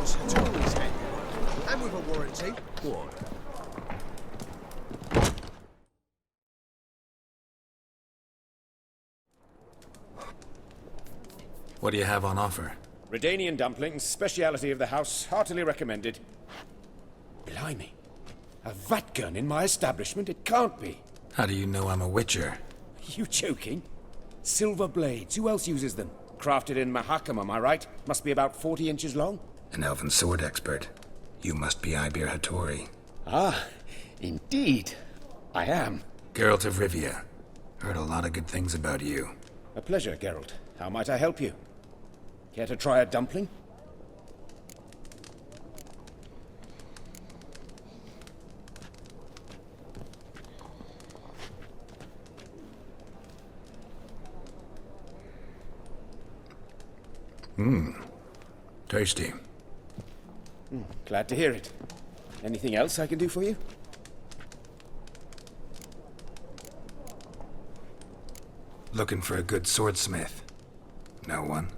It's a tool in his head. And with a warranty. What? What do you have on offer? Redanian dumplings, speciality of the house, heartily recommended. Blimey. A vatgun in my establishment? It can't be. How do you know I'm a witcher? You joking? Silver blades, who else uses them? Crafted in Mahakam, am I right? Must be about 40 inches long? An elven sword expert. You must be Ibir Hattori. Ah, indeed. I am. Geralt of Rivia. Heard a lot of good things about you. A pleasure, Geralt. How might I help you? Care to try a dumpling? Tasty. Glad to hear it. Anything else I can do for you? Looking for a good swordsmith. No one?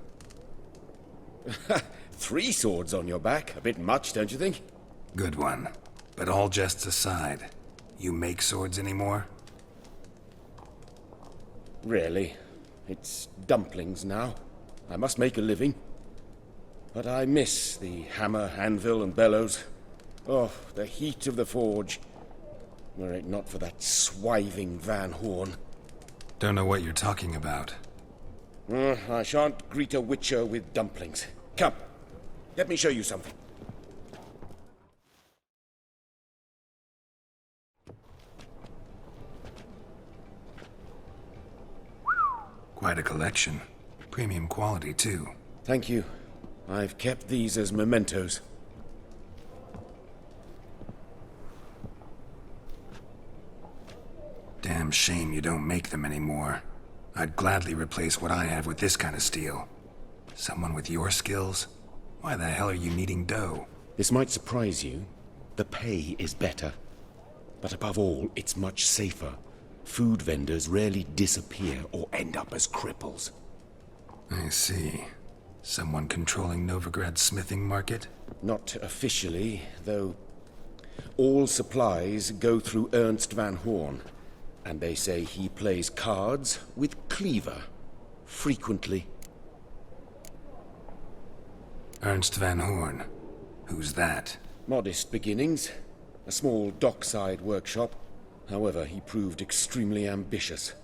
3 swords on your back. A bit much, don't you think? Good one. But all jests aside, you make swords anymore? Really. It's dumplings now. I must make a living. But I miss the hammer, anvil, and bellows. Oh, the heat of the forge. Were it not for that swiving Van Horn. Don't know what you're talking about. I shan't greet a witcher with dumplings. Come, let me show you something. Quite a collection. Premium quality, too. Thank you. I've kept these as mementos. Damn shame you don't make them anymore. I'd gladly replace what I have with this kind of steel. Someone with your skills? Why the hell are you needing dough? This might surprise you. The pay is better. But above all, it's much safer. Food vendors rarely disappear or end up as cripples. I see. Someone controlling Novigrad's smithing market? Not officially, though all supplies go through Ernst Van Horn. And they say he plays cards with Cleaver. Frequently. Ernst Van Horn. Who's that? Modest beginnings. A small dockside workshop. However, he proved extremely ambitious.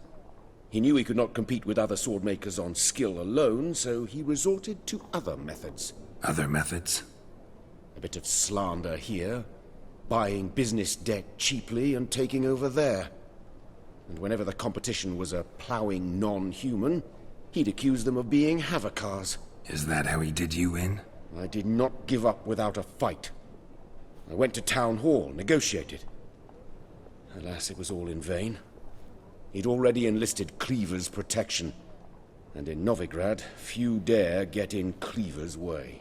He knew he could not compete with other swordmakers on skill alone, so he resorted to other methods. Other methods? A bit of slander here, buying business debt cheaply and taking over there. And whenever the competition was a ploughing non-human, he'd accuse them of being Havocars. Is that how he did you in? I did not give up without a fight. I went to Town Hall, negotiated. Alas, it was all in vain. He'd already enlisted Cleaver's protection, and in Novigrad, few dare get in Cleaver's way.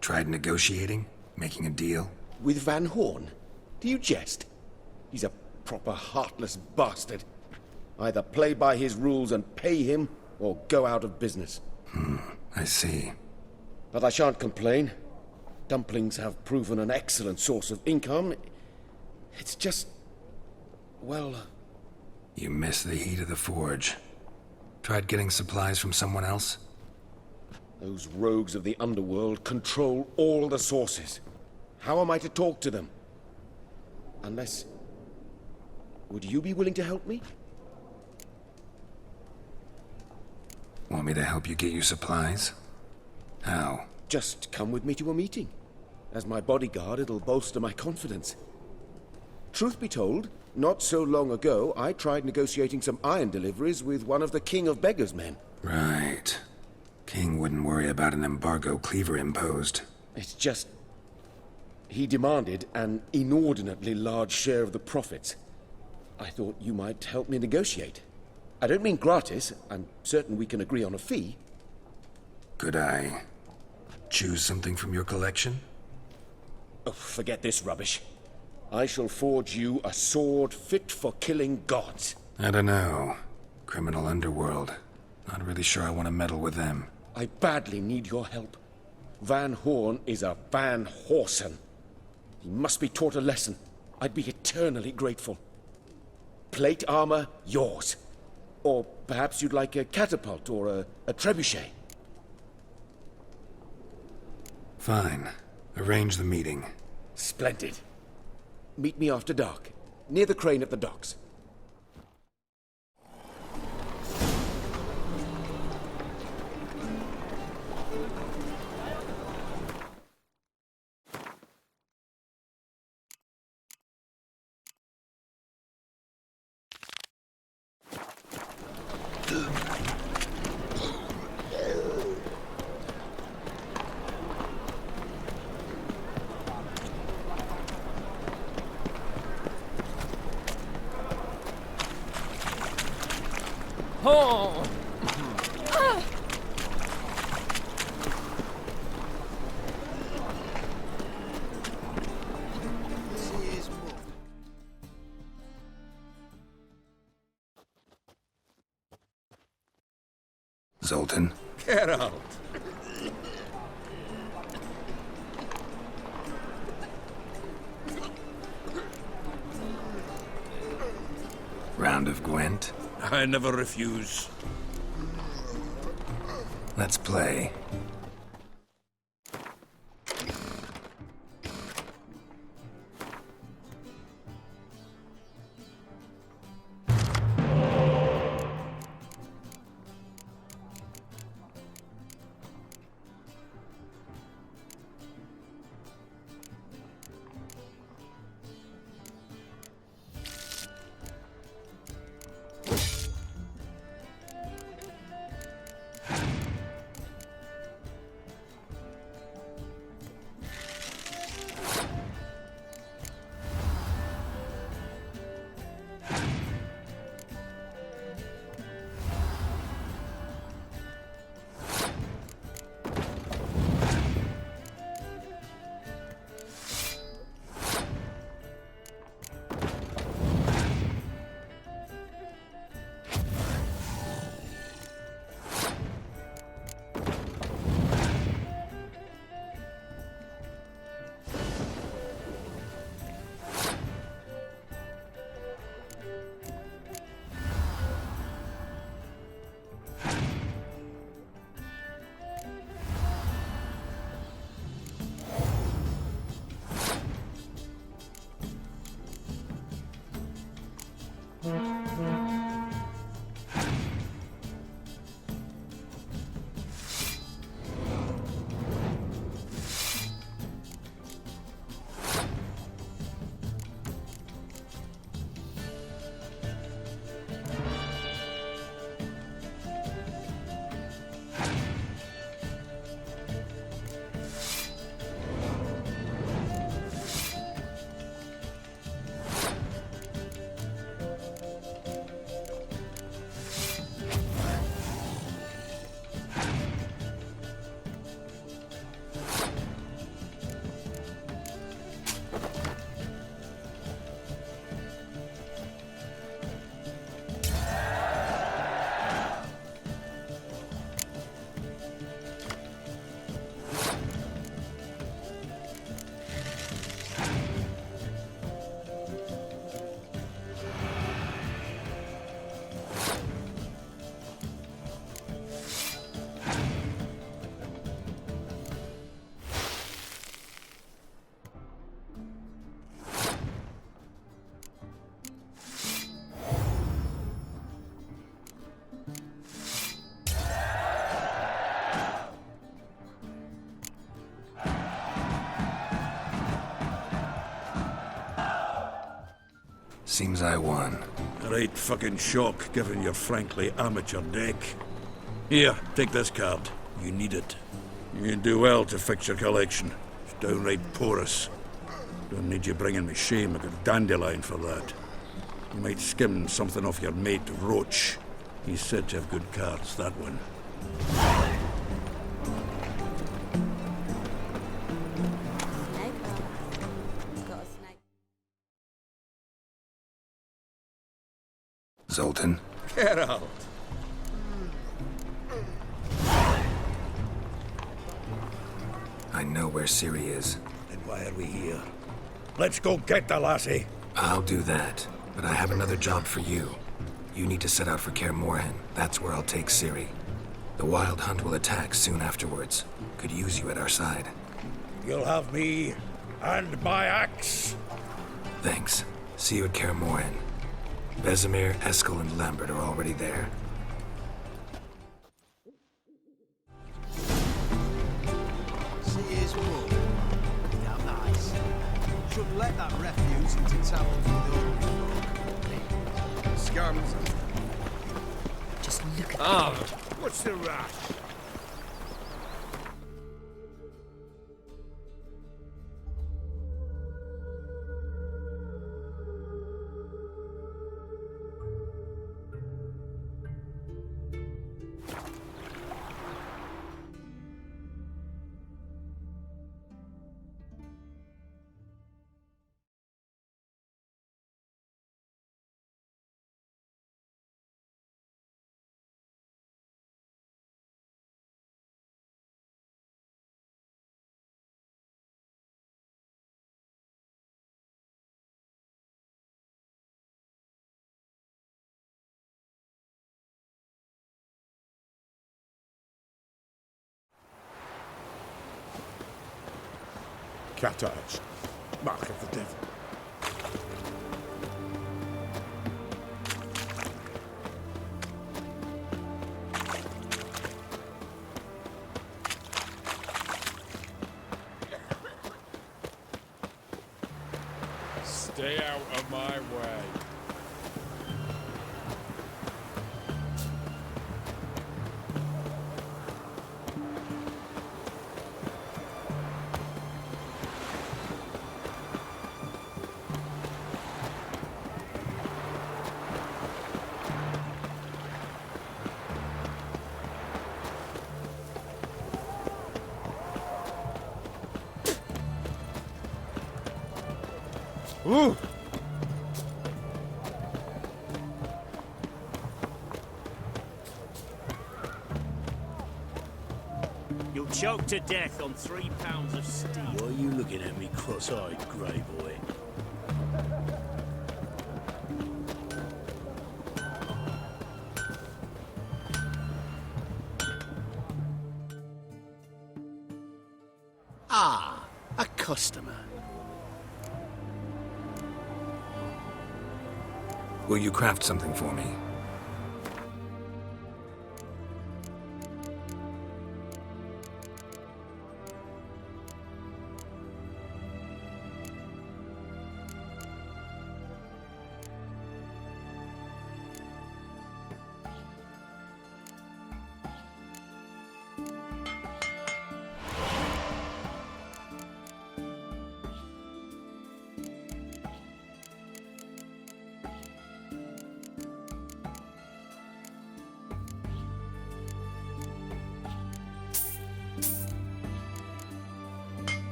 Tried negotiating? Making a deal? With Van Horn? Do you jest? He's a proper heartless bastard. Either play by his rules and pay him, or go out of business. I see. But I shan't complain. Dumplings have proven an excellent source of income. It's just... well... You miss the heat of the forge. Tried getting supplies from someone else? Those rogues of the underworld control all the sources. How am I to talk to them? Unless... would you be willing to help me? Want me to help you get you supplies? How? Just come with me to a meeting. As my bodyguard, it'll bolster my confidence. Truth be told, not so long ago, I tried negotiating some iron deliveries with one of the King of Beggars' men. Right. King wouldn't worry about an embargo Cleaver imposed. It's just... he demanded an inordinately large share of the profits. I thought you might help me negotiate. I don't mean gratis. I'm certain we can agree on a fee. Could I choose something from your collection? Oh, forget this rubbish. I shall forge you a sword fit for killing gods. I don't know. Criminal underworld. Not really sure I want to meddle with them. I badly need your help. Van Horn is a Van Horsen. He must be taught a lesson. I'd be eternally grateful. Plate armor, yours. Or perhaps you'd like a catapult or a trebuchet. Fine. Arrange the meeting. Splendid. Meet me after dark, near the crane at the docks. Oh! This is more. Zoltan? Get out! Round of Gwent? I never refuse. Let's play. Seems I won. Right fucking shock, given your frankly amateur deck. Here, take this card. You need it. You do well to fix your collection. It's downright porous. Don't need you bringing me shame. I got dandelion for that. You might skim something off your mate Roach. He's said to have good cards, that one. Zoltan? Get out! I know where Ciri is. Then why are we here? Let's go get the lassie. I'll do that, but I have another job for you. You need to set out for Kaer Morhen. That's where I'll take Ciri. The Wild Hunt will attack soon afterwards. Could use you at our side. You'll have me and my axe. Thanks. See you at Kaer Morhen. Vesemir, Eskel, and Lambert are already there. See his wood. Damn nice. Shouldn't let that refuse into taverns with all scums. Just look at What's the rush? Cat eyes. Mark of the devil. Stay out of my way. Ooh! You'll choke to death on 3 pounds of steel. Why are you looking at me cross-eyed, grey boy? Ah, a customer. Will you craft something for me?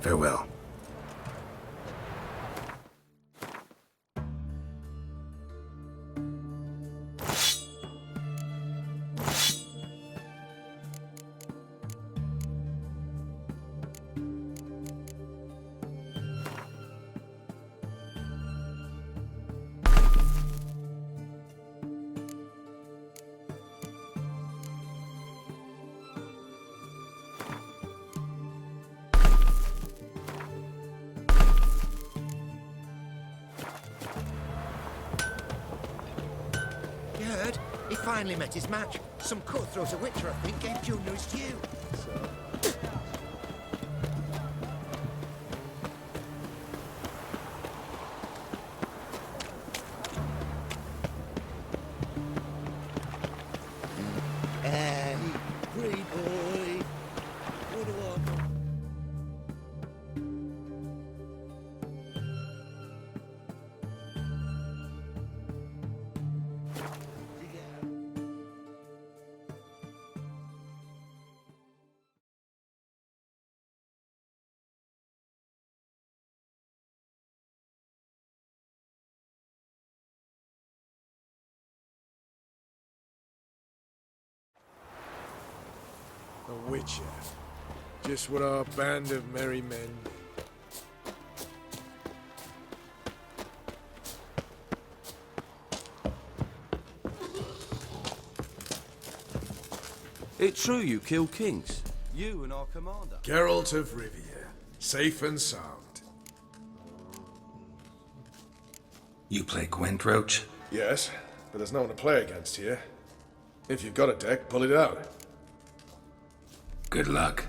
Farewell. He finally met his match. Some cutthroat a Witcher, I think, gave Junior his due. Hey, pretty boy. What do I... A Witcher. Just what our band of merry men. It's true you kill kings. You and our commander. Geralt of Rivia. Safe and sound. You play Gwent, Roach? Yes, but there's no one to play against here. If you've got a deck, pull it out. Good luck.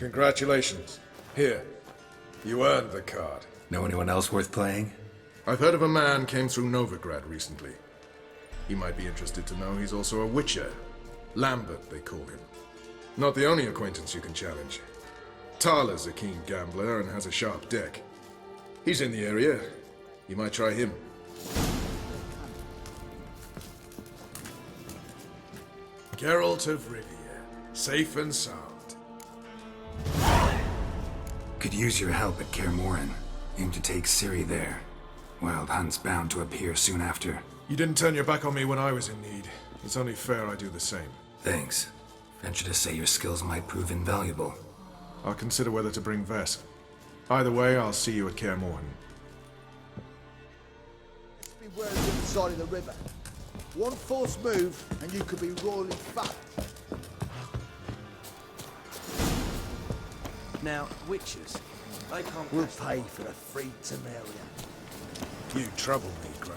Congratulations. Here. You earned the card. Know anyone else worth playing? I've heard of a man came through Novigrad recently. He might be interested to know he's also a witcher. Lambert, they call him. Not the only acquaintance you can challenge. Tala's a keen gambler and has a sharp deck. He's in the area. You might try him. Geralt of Rivia. Safe and sound. Could use your help at Kaer Morhen. Aim to take Ciri there. Wild Hunt's bound to appear soon after. You didn't turn your back on me when I was in need. It's only fair I do the same. Thanks. Venture to say your skills might prove invaluable. I'll consider whether to bring Vess. Either way, I'll see you at Kaer Morhen. Let's be wary of the other side of the river. One false move, and you could be royally fucked. Now, witches, they can't... We'll pay for the free Temeria. You trouble me, Greg.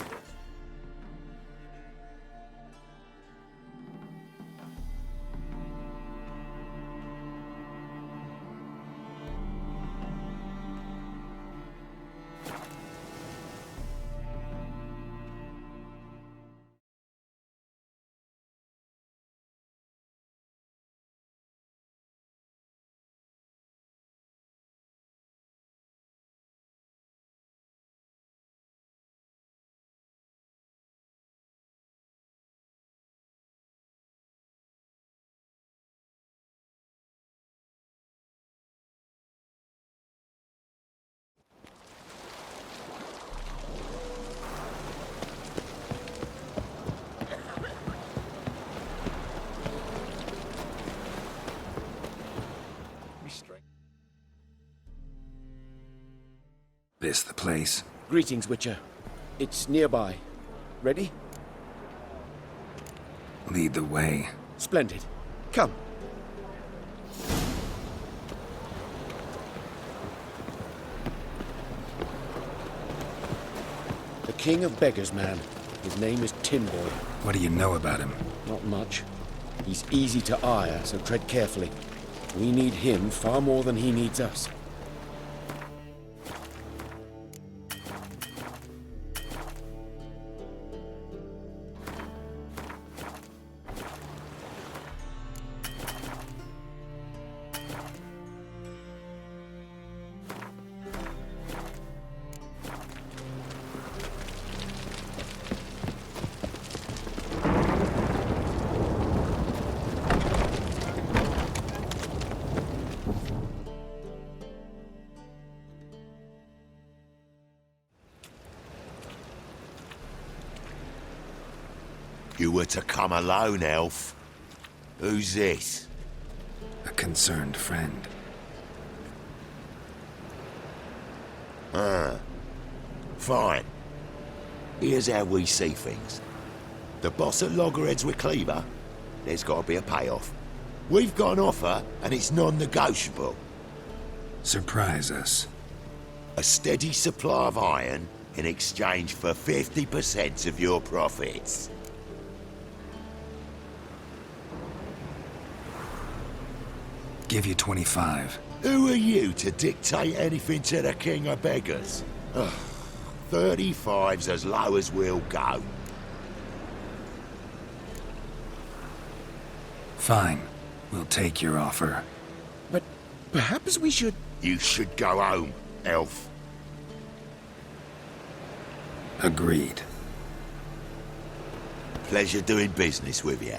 This the place? Greetings, Witcher. It's nearby. Ready? Lead the way. Splendid. Come. The King of Beggars, man. His name is Timboy. What do you know about him? Not much. He's easy to ire, so tread carefully. We need him far more than he needs us. You were to come alone, elf. Who's this? A concerned friend. Fine. Here's how we see things. The boss at Loggerheads with Cleaver, there's got to be a payoff. We've got an offer, and it's non-negotiable. Surprise us. A steady supply of iron in exchange for 50% of your profits. Give you 25. Who are you to dictate anything to the King of Beggars? Ugh, 35's as low as we'll go. Fine. We'll take your offer. But perhaps we should... You should go home, elf. Agreed. Pleasure doing business with you.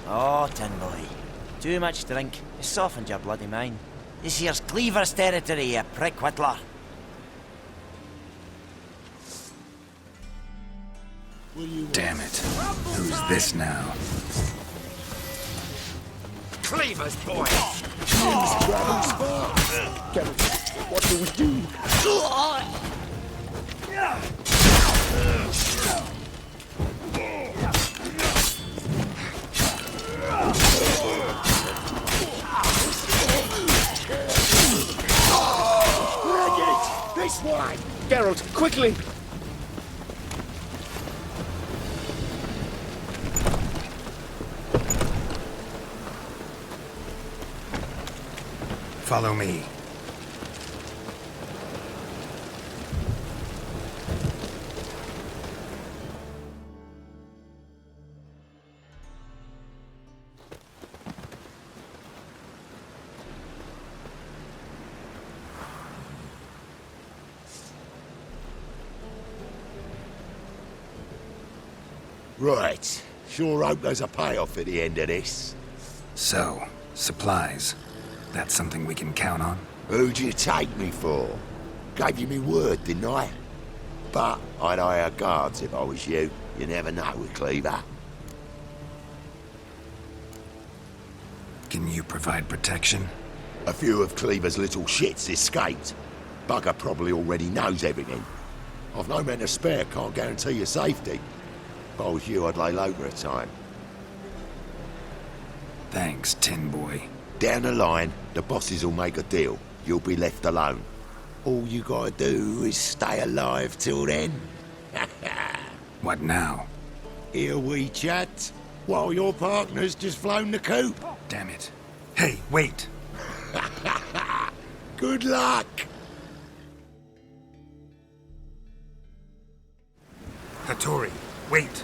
Oh, tin boy. Too much drink. You softened your bloody mind. This here's Cleaver's territory, you prick whittler. Damn it. Who's this now? Cleaver's boy! Geralt, what do we do? This way! Geralt, quickly! Follow me. Right. Sure hope there's a payoff at the end of this. So, supplies. That's something we can count on? Who'd you take me for? Gave you me word, didn't I? But I'd hire guards if I was you. You never know with Cleaver. Can you provide protection? A few of Cleaver's little shits escaped. Bugger probably already knows everything. I've no men to spare, can't guarantee your safety. If I was you, I'd lay low for a time. Thanks, Tin Boy. Down the line, the bosses will make a deal. You'll be left alone. All you gotta do is stay alive till then. What now? Here we chat, while your partner's just flown the coop. Damn it. Hey, wait! Good luck! Hattori, wait!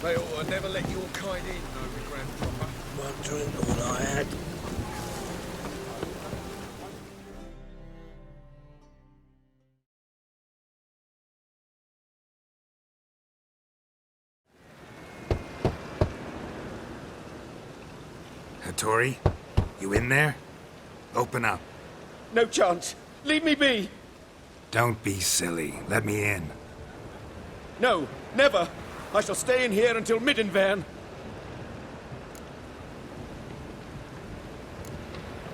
They ought to never let your kind in, no, Grand Proper. One drink all I had. Hattori, you in there? Open up. No chance. Leave me be. Don't be silly. Let me in. No, never. I shall stay in here until Middenvern.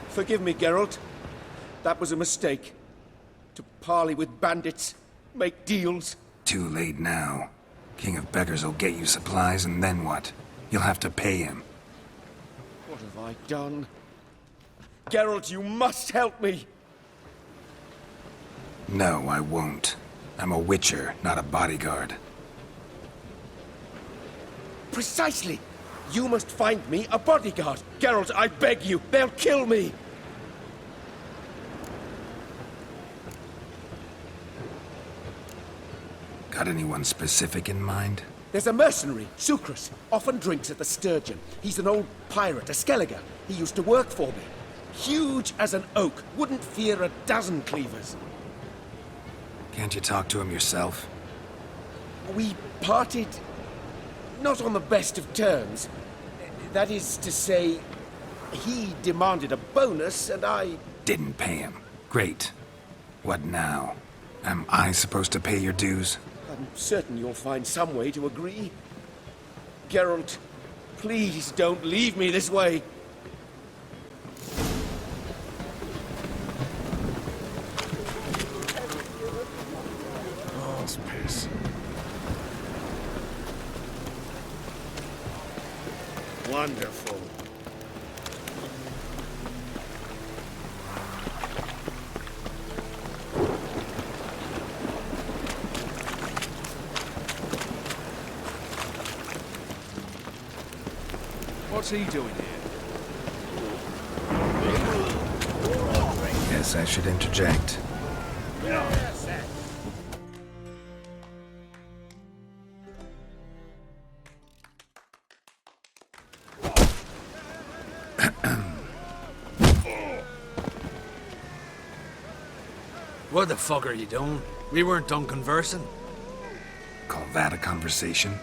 Forgive me, Geralt. That was a mistake. To parley with bandits, make deals. Too late now. King of Beggars will get you supplies, and then what? You'll have to pay him. What have I done? Geralt, you must help me! No, I won't. I'm a witcher, not a bodyguard. Precisely! You must find me a bodyguard. Geralt, I beg you, they'll kill me! Got anyone specific in mind? There's a mercenary, Sucrus, often drinks at the Sturgeon. He's an old pirate, a Skelliger. He used to work for me. Huge as an oak, wouldn't fear a dozen cleavers. Can't you talk to him yourself? We parted not on the best of terms. That is to say, he demanded a bonus and I... Didn't pay him. Great. What now? Am I supposed to pay your dues? I'm certain you'll find some way to agree. Geralt, please don't leave me this way. Oh, it's piss. Wonderful. What's he doing here? Guess I should interject. What the fuck are you doing? We weren't done conversing. Call that a conversation?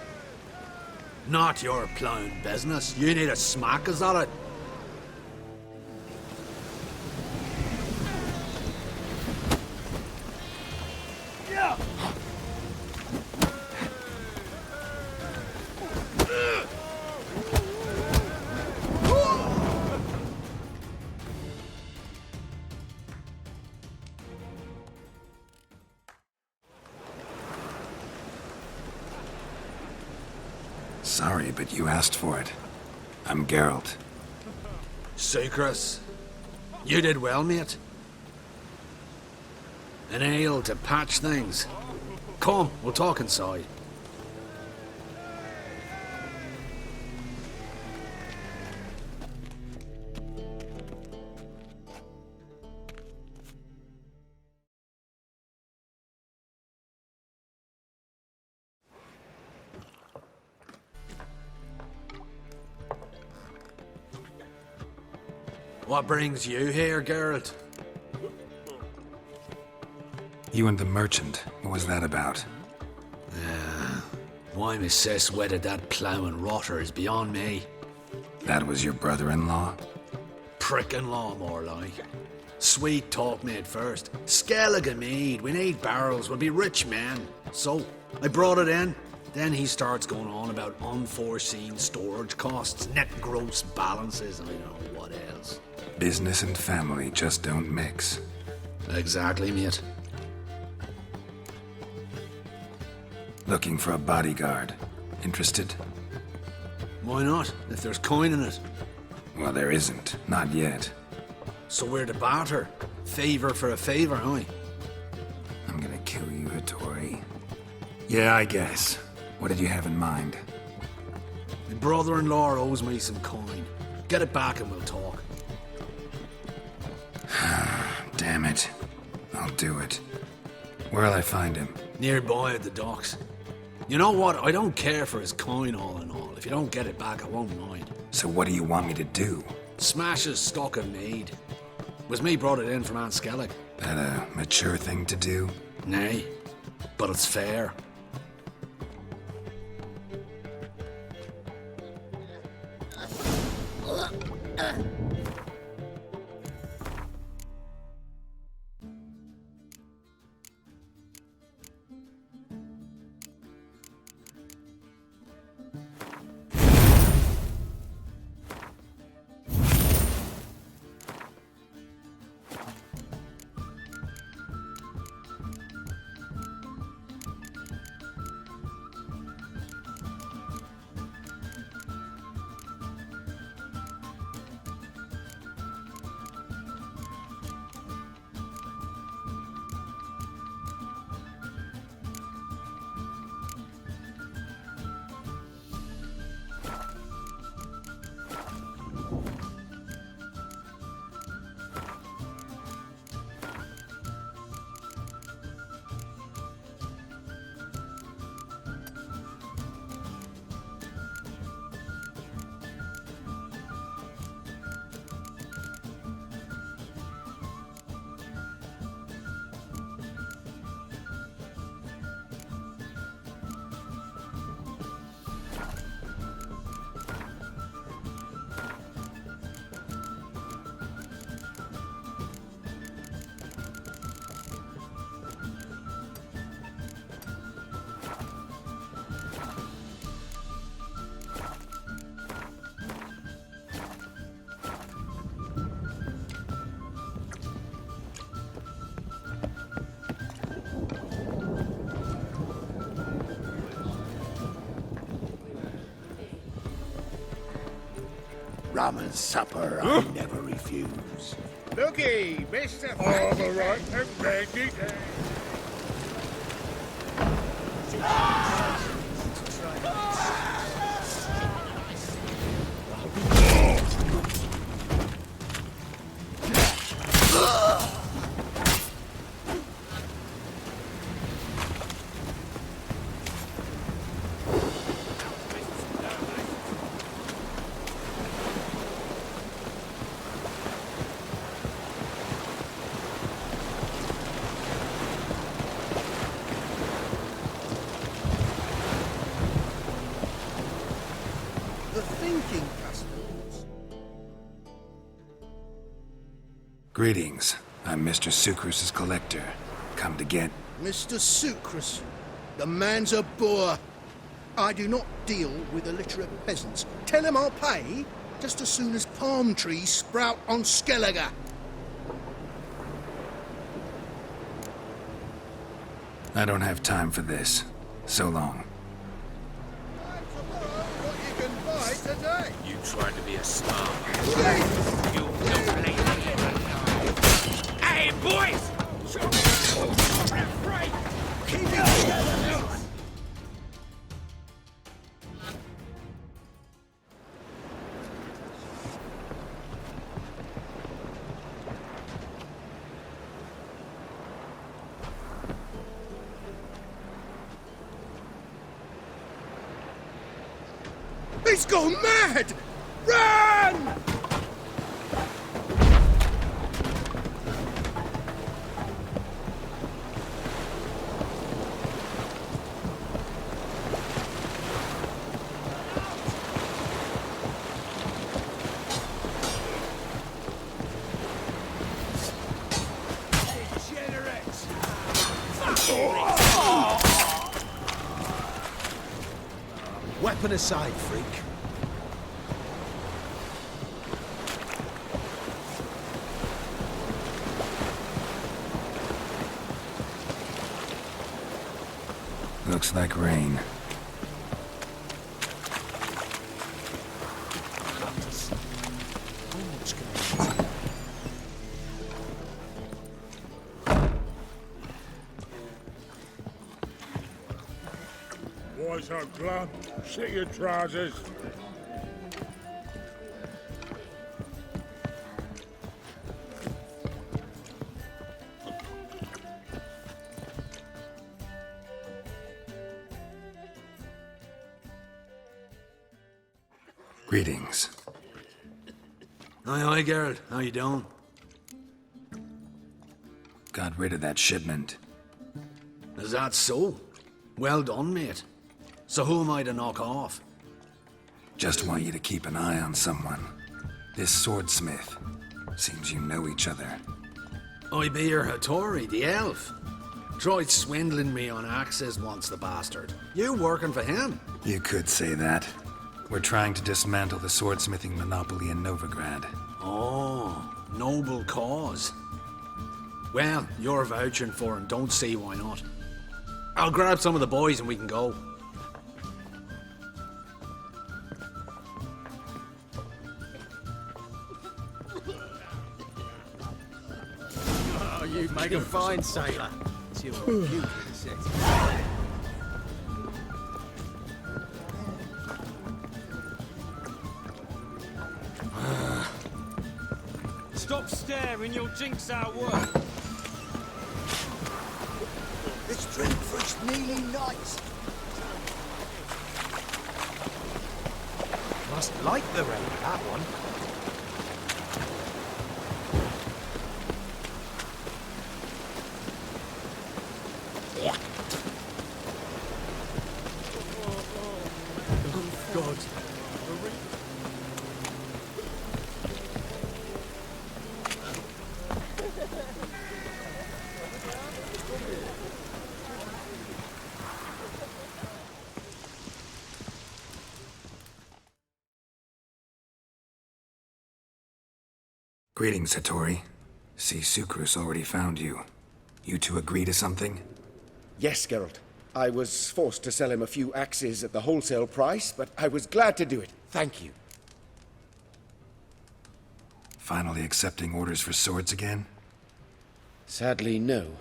Not your plowing business. You need a smack, is that it? Sorry, but you asked for it. I'm Geralt. Sucrus, you did well, mate. An ale to patch things. Come, we'll talk inside. What brings you here, Geralt? You and the merchant, what was that about? Why my sis wedded that ploughing rotter is beyond me. That was your brother-in-law? Prick-in-law, more like. Sweet talk made first. Skellig and mead, we need barrels, we'll be rich men. So, I brought it in. Then he starts going on about unforeseen storage costs, net gross balances, and I don't know what else. Business and family just don't mix. Exactly, mate. Looking for a bodyguard. Interested? Why not, if there's coin in it? Well, there isn't. Not yet. So we're to barter. Favor for a favor, aye? I'm gonna kill you, Hattori. Yeah, I guess. What did you have in mind? My brother-in-law owes me some coin. Get it back and we'll talk. Damn it. I'll do it. Where'll I find him? Nearby at the docks. You know what? I don't care for his coin all in all. If you don't get it back, I won't mind. So what do you want me to do? Smash his stock of mead. Was me brought it in from Aunt Skellig. That a mature thing to do? Nay, but it's fair. Rum and supper I never refuse. Looky, Mr. All the right and ready. Greetings. I'm Mr. Sucrus's collector. Come to get... Mr. Sucrus, the man's a boor. I do not deal with illiterate peasants. Tell him I'll pay just as soon as palm trees sprout on Skellige. I don't have time for this. So long. You trying to be a smart? You don't blame me. Hey, boys! Keep it together! He's gone mad! Run! Weapon aside, freak. Looks like rain. What's up, Glum? Sit your trousers. Greetings. Aye, Geralt. How you doing? Got rid of that shipment. Is that so? Well done, mate. So who am I to knock off? Just want you to keep an eye on someone. This swordsmith. Seems you know each other. I be your Hattori, the elf. Tried swindling me on axes once, the bastard. You working for him? You could say that. We're trying to dismantle the swordsmithing monopoly in Novigrad. Oh, noble cause. Well, you're vouching for him, don't see why not. I'll grab some of the boys and we can go. Oh, you make a fine sailor. Till we're cute with the sex. Stop staring, you'll jinx our work. This drink fresh nearly nice. Must like the rain, that one. God. Greetings, Hattori. See, Sukrus already found you. You two agree to something? Yes, Geralt. I was forced to sell him a few axes at the wholesale price, but I was glad to do it. Thank you. Finally accepting orders for swords again? Sadly, no.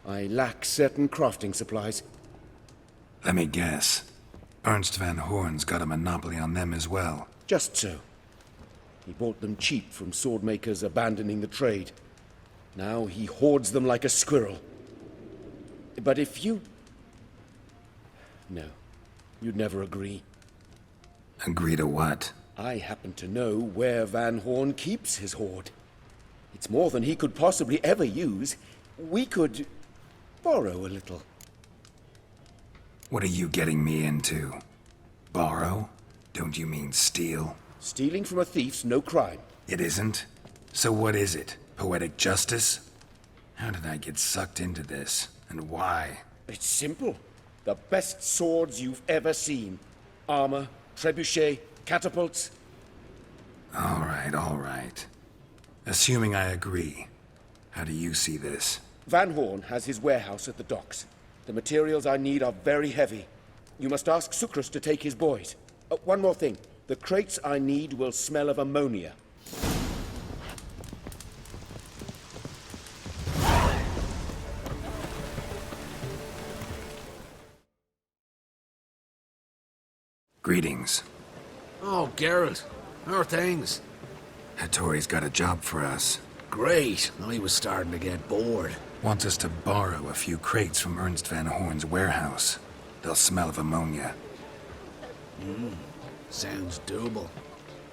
I lack certain crafting supplies. Let me guess. Ernst van Horn's got a monopoly on them as well. Just so. He bought them cheap from swordmakers abandoning the trade. Now he hoards them like a squirrel. But if you... No, you'd never agree. Agree to what? I happen to know where Van Horn keeps his hoard. It's more than he could possibly ever use. We could borrow a little. What are you getting me into? Borrow? Don't you mean steal? Stealing from a thief's no crime. It isn't? So what is it? Poetic justice? How did I get sucked into this? And why? It's simple. The best swords you've ever seen. Armor, trebuchet, catapults. All right. Assuming I agree, how do you see this? Van Horn has his warehouse at the docks. The materials I need are very heavy. You must ask Sukrus to take his boys. One more thing. The crates I need will smell of ammonia. Greetings. Oh, Geralt. How are things? Hattori's got a job for us. Great. I was starting to get bored. Wants us to borrow a few crates from Ernst Van Horn's warehouse. They'll smell of ammonia. Sounds doable.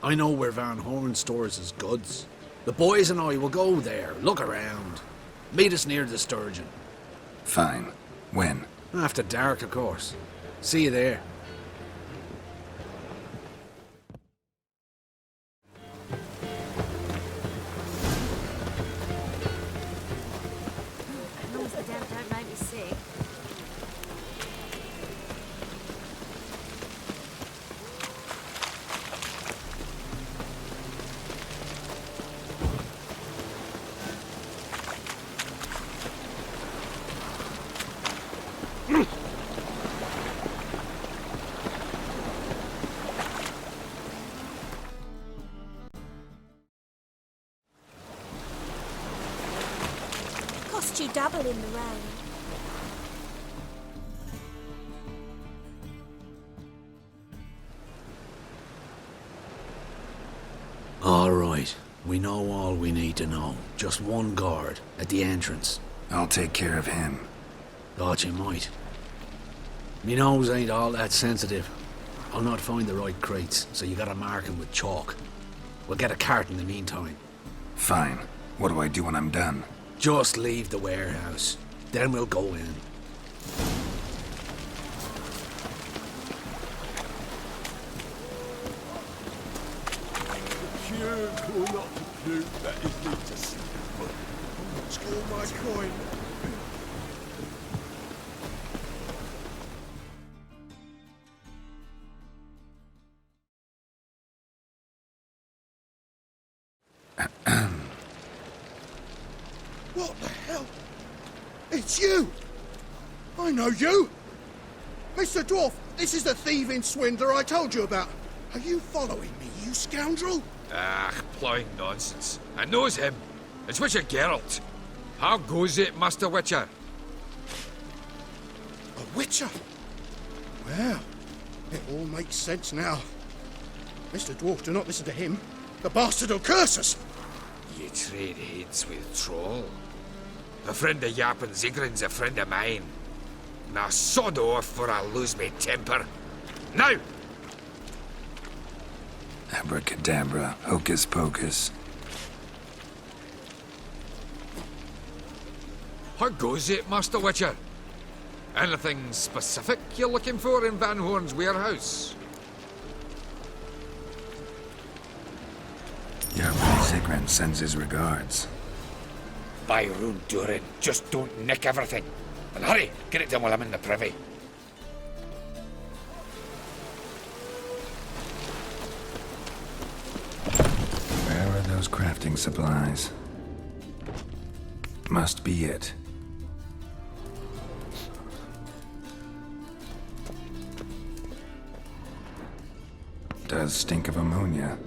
I know where Van Horn stores his goods. The boys and I will go there, look around. Meet us near the Sturgeon. Fine. When? After dark, of course. See you there. As long as the damn don't make me sick. Cost you double in the rain. All right. We know all we need to know. Just one guard at the entrance. I'll take care of him. Thought you might. Me nose ain't all that sensitive. I'll not find the right crates, so you gotta mark 'em with chalk. We'll get a cart in the meantime. Fine. What do I do when I'm done? Just leave the warehouse. Then we'll go in. Score my coin. What the hell? It's you! I know you! Mr. Dwarf, this is the thieving swindler I told you about. Are you following me, you scoundrel? Ah, ploughing nonsense. I knows him. It's Witcher Geralt. How goes it, Master Witcher? A witcher? Well, it all makes sense now. Mr. Dwarf, do not listen to him. The bastard will curse us. You trade heads with troll. A friend of Yappin Zigrin's a friend of mine. Now sod off for I lose me temper. Now! Abracadabra, hocus pocus. How goes it, Master Witcher? Anything specific you're looking for in Van Horn's warehouse? Yappin Zigrin sends his regards. By Rune Durin, just don't nick everything. And hurry, get it done while I'm in the privy. Where are those crafting supplies? Must be it. Does stink of ammonia.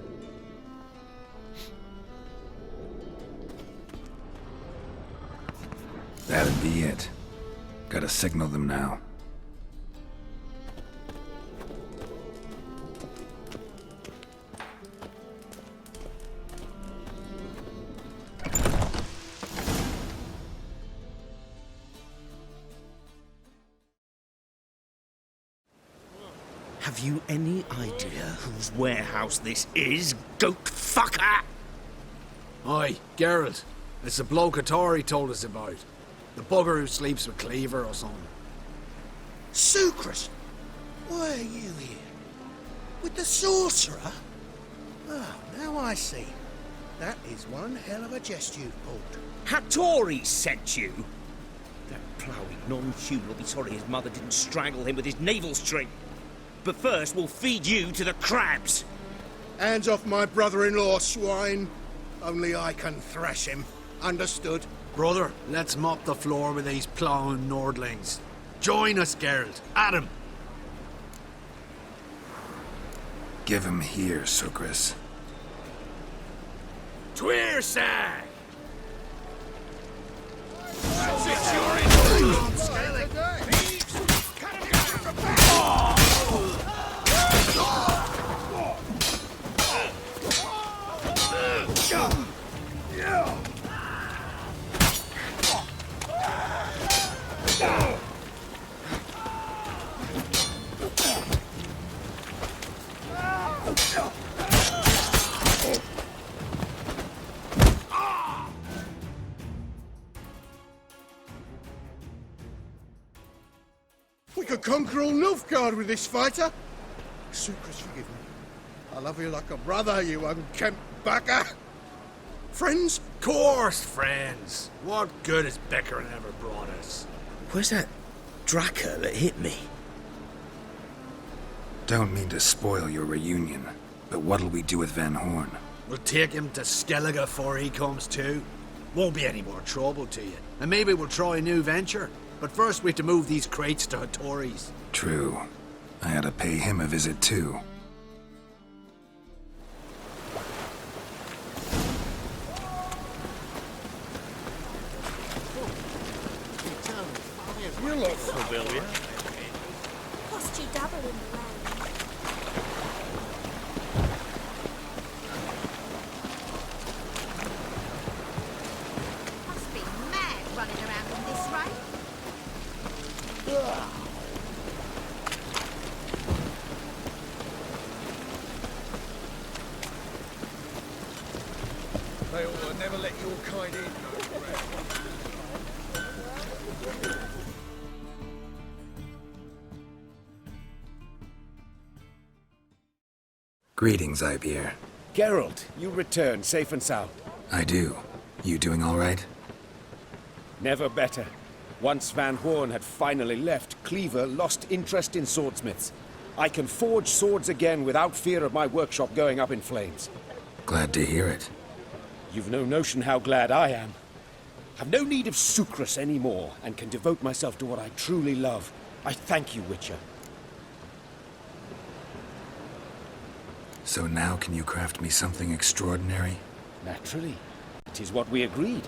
That'd be it. Gotta signal them now. Have you any idea whose warehouse this is, goat fucker? Aye, Geralt. It's the bloke Hattori told us about. The bugger who sleeps with Cleaver or something. Sucrus! Why are you here? With the sorcerer? Oh, now I see. That is one hell of a jest you've pulled. Hattori sent you? That ploughing non-human will be sorry his mother didn't strangle him with his navel string. But first, we'll feed you to the crabs. Hands off my brother-in-law, swine. Only I can thrash him. Understood? Brother, let's mop the floor with these ploughing Nordlings. Join us, Geralt. Adam. Give him here, Sucrus. Tweersag! That's it, you're in. Scaling. We could conquer all Nilfgaard with this fighter. Sucrus, forgive me. I love you like a brother, you unkempt bugger. Friends? Course, friends. What good has Beckering ever brought us? Where's that Draka that hit me? Don't mean to spoil your reunion, but what'll we do with Van Horn? We'll take him to Skellige before he comes too. Won't be any more trouble to you. And maybe we'll try a new venture. But first we have to move these crates to Hattori's. True. I had to pay him a visit too. You look familiar. Cost you double in the rain. Must be mad running around in this rain. They ought to never let your kind in. Greetings, Ibeer. Geralt, you returned safe and sound. I do. You doing all right? Never better. Once Van Horn had finally left, Cleaver lost interest in swordsmiths. I can forge swords again without fear of my workshop going up in flames. Glad to hear it. You've no notion how glad I am. I've no need of Sucrus anymore, and can devote myself to what I truly love. I thank you, Witcher. So now can you craft me something extraordinary? Naturally. It is what we agreed.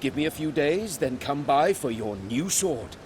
Give me a few days, then come by for your new sword.